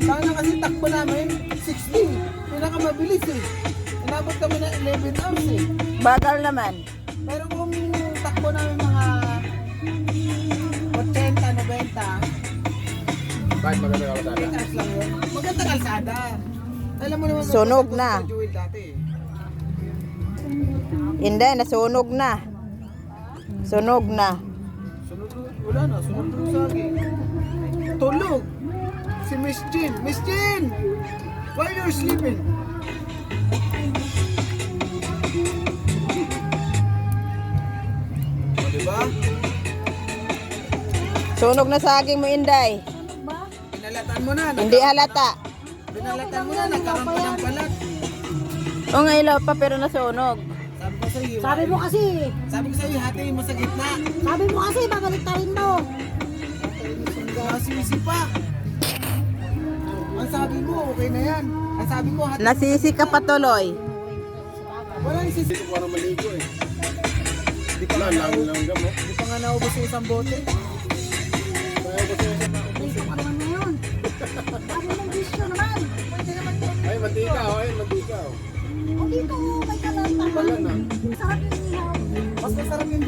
Sana kasi takbo namin, 60. Pinakamabilis eh. Inabot kami na 11 hours eh. Bagal naman. Pero kung takbo namin mga 80, 90, Kahit maganda kalsada. 8 hours lang yun. Maganda kalsada. Alam mo naman, Sunog na. Jewel dati eh. Hindi, nasunog na. Sunog na. Sunod, wala na, sunod sa akin. Tulog. Si Miss Jean. Miss Jean! Why you're sleeping? O, diba? Sunog na saging mo, Inday. Pinalatan mo na. Hindi halata. Pinalatan mo na, nagkaroon pa ng balat. O nga ilaw pa pero nasunog. Sabi ko sa'yo, Sabi mo kasi, sabi ko sa'yo, hatiin mo sa gitna. sabi mo kasi, babalik ta rin mo. Nasisi pa. Ang sabi mo, okay na yan. Ang sabi mo, hatiin. Nasisi ka patuloy. Walang sisi. Dito ko parang maligo eh. Di pa nga Wala, naubos. langgam mo. Di pa nga naubos yung isang bote. Dito ka naman ngayon. Sabi mong bisyo naman. Pwede naman ito. Ay, mantika oh, ay, mantika oh. O dito, may kalanta. Wala na. Sarap yung ihaw. Mas masarap yung